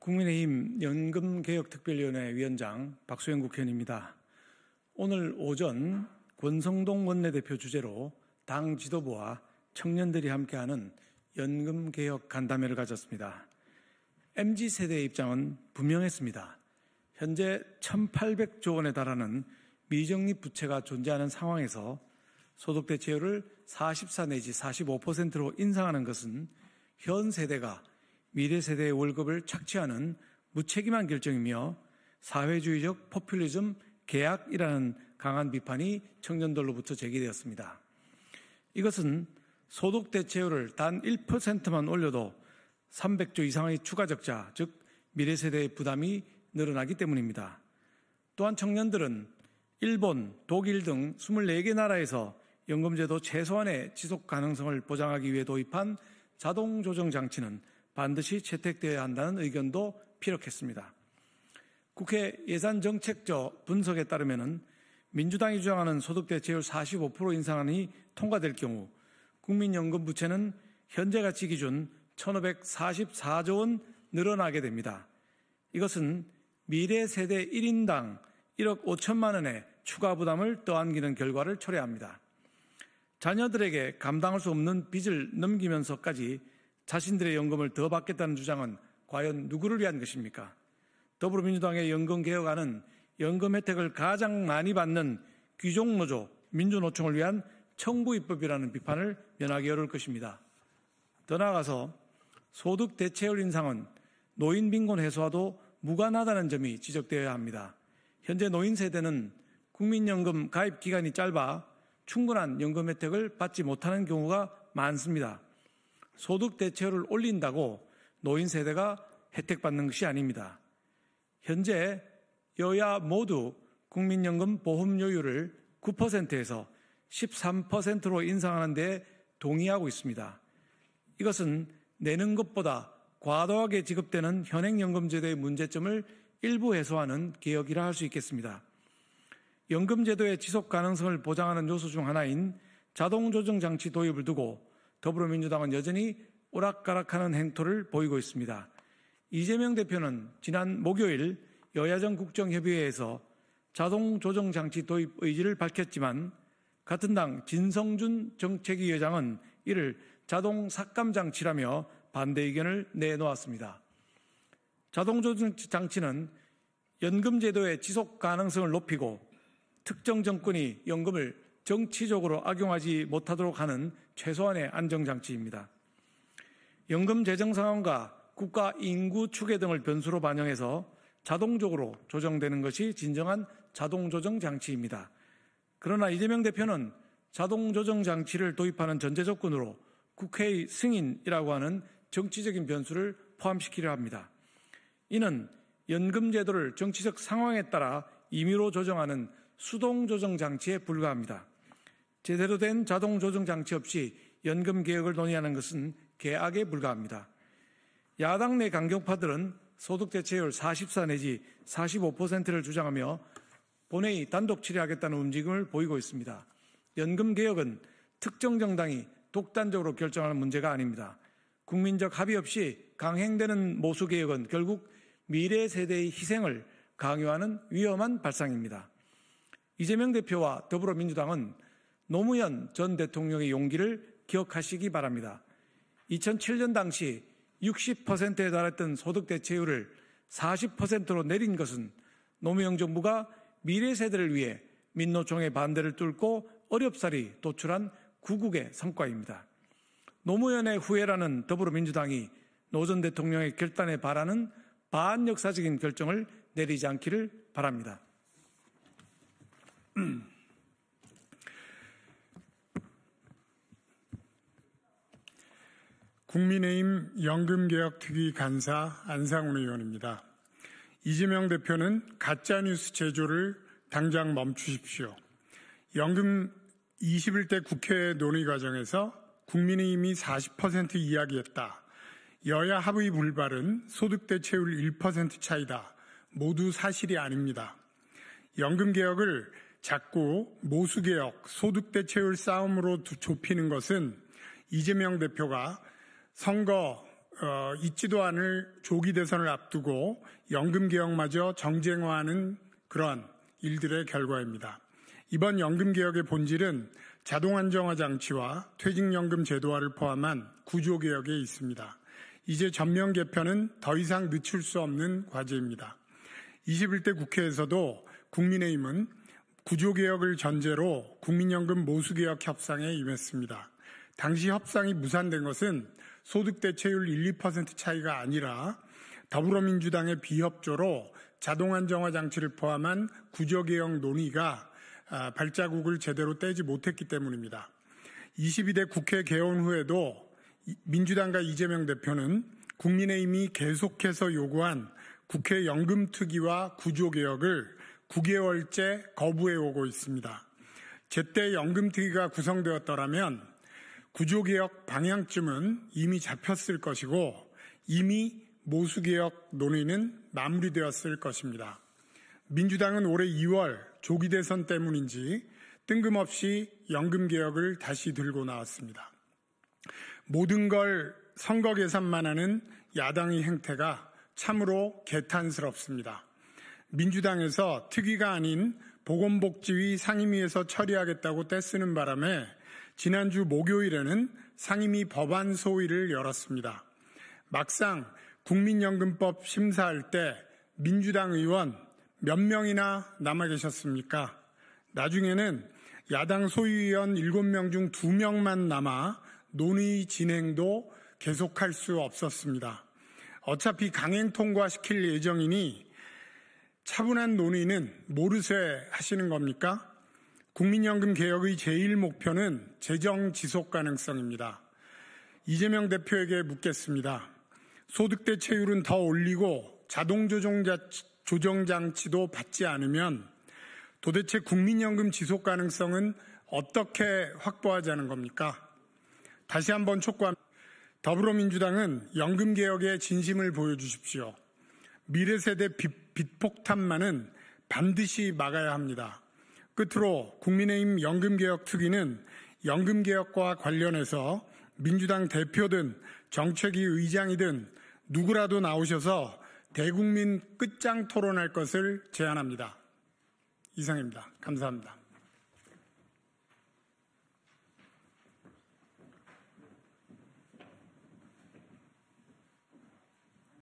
국민의힘 연금개혁특별위원회 위원장 박수영 국회의원입니다. 오늘 오전 권성동 원내대표 주재로 당 지도부와 청년들이 함께하는 연금개혁 간담회를 가졌습니다. MZ세대의 입장은 분명했습니다. 현재 1,800조 원에 달하는 미적립 부채가 존재하는 상황에서 소득 대체율을 44 내지 45%로 인상하는 것은 현 세대가 미래 세대의 월급을 착취하는 무책임한 결정이며 사회주의적 포퓰리즘 계약이라는 강한 비판이 청년들로부터 제기되었습니다. 이것은 소득 대체율을 단 1%만 올려도 300조 이상의 추가 적자, 즉 미래 세대의 부담이 늘어나기 때문입니다. 또한 청년들은 일본, 독일 등 24개 나라에서 연금제도 최소한의 지속 가능성을 보장하기 위해 도입한 자동 조정 장치는 반드시 채택되어야 한다는 의견도 피력했습니다. 국회 예산정책처 분석에 따르면 민주당이 주장하는 소득 대체율 45% 인상안이 통과될 경우 국민연금 부채는 현재 가치 기준 1,544조 원 늘어나게 됩니다. 이것은 미래 세대 1인당 1억 5천만 원의 추가 부담을 떠안기는 결과를 초래합니다. 자녀들에게 감당할 수 없는 빚을 넘기면서까지 자신들의 연금을 더 받겠다는 주장은 과연 누구를 위한 것입니까? 더불어민주당의 연금개혁안은 연금 혜택을 가장 많이 받는 귀족노조, 민주노총을 위한 청부입법이라는 비판을 면하기 어려울 것입니다. 더 나아가서 소득 대체율 인상은 노인 빈곤 해소와도 무관하다는 점이 지적되어야 합니다. 현재 노인 세대는 국민연금 가입 기간이 짧아 충분한 연금 혜택을 받지 못하는 경우가 많습니다. 소득 대체율을 올린다고 노인 세대가 혜택받는 것이 아닙니다. 현재 여야 모두 국민연금 보험료율을 9%에서 13%로 인상하는 데 동의하고 있습니다. 이것은 내는 것보다 과도하게 지급되는 현행연금제도의 문제점을 일부 해소하는 개혁이라 할 수 있겠습니다. 연금제도의 지속 가능성을 보장하는 요소 중 하나인 자동조정장치 도입을 두고 더불어민주당은 여전히 오락가락하는 행토를 보이고 있습니다. 이재명 대표는 지난 목요일 여야정 국정협의회에서 자동조정장치 도입 의지를 밝혔지만 같은 당 진성준 정책위 의장은 이를 자동삭감장치라며 반대 의견을 내놓았습니다. 자동조정장치는 연금제도의 지속 가능성을 높이고 특정 정권이 연금을 정치적으로 악용하지 못하도록 하는 최소한의 안정장치입니다. 연금 재정 상황과 국가 인구 추계 등을 변수로 반영해서 자동적으로 조정되는 것이 진정한 자동조정 장치입니다. 그러나 이재명 대표는 자동조정 장치를 도입하는 전제 조건으로 국회의 승인이라고 하는 정치적인 변수를 포함시키려 합니다. 이는 연금제도를 정치적 상황에 따라 임의로 조정하는 수동조정 장치에 불과합니다. 제대로 된 자동조정 장치 없이 연금개혁을 논의하는 것은 개악에 불과합니다. 야당 내 강경파들은 소득 대체율 44 내지 45%를 주장하며 본회의 단독 처리하겠다는 움직임을 보이고 있습니다. 연금개혁은 특정 정당이 독단적으로 결정하는 문제가 아닙니다. 국민적 합의 없이 강행되는 모수개혁은 결국 미래 세대의 희생을 강요하는 위험한 발상입니다. 이재명 대표와 더불어민주당은 노무현 전 대통령의 용기를 기억하시기 바랍니다. 2007년 당시 60%에 달했던 소득 대체율을 40%로 내린 것은 노무현 정부가 미래 세대를 위해 민노총의 반대를 뚫고 어렵사리 도출한 구국의 성과입니다. 노무현의 후예라는 더불어민주당이 노 전 대통령의 결단에 바라는 반역사적인 결정을 내리지 않기를 바랍니다. 국민의힘 연금개혁특위 간사 안상훈 의원입니다. 이재명 대표는 가짜뉴스 제조를 당장 멈추십시오. 연금 21대 국회 논의 과정에서 국민의힘이 40% 이야기했다. 여야 합의 불발은 소득 대체율 1% 차이다. 모두 사실이 아닙니다. 연금개혁을 자꾸 모수개혁, 소득 대체율 싸움으로 좁히는 것은 이재명 대표가 선거 있지도 않을 조기 대선을 앞두고 연금개혁마저 정쟁화하는 그러한 일들의 결과입니다. 이번 연금개혁의 본질은 자동안정화 장치와 퇴직연금 제도화를 포함한 구조개혁에 있습니다. 이제 전면 개편은 더 이상 늦출 수 없는 과제입니다. 21대 국회에서도 국민의힘은 구조개혁을 전제로 국민연금 모수개혁 협상에 임했습니다. 당시 협상이 무산된 것은 소득 대체율 1, 2% 차이가 아니라 더불어민주당의 비협조로 자동안정화 장치를 포함한 구조개혁 논의가 발자국을 제대로 떼지 못했기 때문입니다. 22대 국회 개원 후에도 민주당과 이재명 대표는 국민의힘이 계속해서 요구한 국회 연금특위와 구조개혁을 9개월째 거부해 오고 있습니다. 제때 연금특위가 구성되었더라면 구조개혁 방향쯤은 이미 잡혔을 것이고 이미 모수개혁 논의는 마무리되었을 것입니다. 민주당은 올해 2월 조기 대선 때문인지 뜬금없이 연금개혁을 다시 들고 나왔습니다. 모든 걸 선거 계산만 하는 야당의 행태가 참으로 개탄스럽습니다. 민주당에서 특위가 아닌 보건복지위 상임위에서 처리하겠다고 떼쓰는 바람에 지난주 목요일에는 상임위 법안 소위를 열었습니다. 막상 국민연금법 심사할 때 민주당 의원 몇 명이나 남아 계셨습니까? 나중에는 야당 소위위원 7명 중 2명만 남아 논의 진행도 계속할 수 없었습니다. 어차피 강행 통과시킬 예정이니 차분한 논의는 모르쇠 하시는 겁니까? 국민연금 개혁의 제1 목표는 재정 지속 가능성입니다. 이재명 대표에게 묻겠습니다. 소득 대체율은 더 올리고 자동 조정 장치도 받지 않으면 도대체 국민연금 지속 가능성은 어떻게 확보하자는 겁니까? 다시 한번 촉구합니다. 더불어민주당은 연금개혁의 진심을 보여주십시오. 미래세대 빚폭탄만은 반드시 막아야 합니다. 끝으로 국민의힘 연금개혁특위는 연금개혁과 관련해서 민주당 대표든 정책위 의장이든 누구라도 나오셔서 대국민 끝장 토론할 것을 제안합니다. 이상입니다. 감사합니다.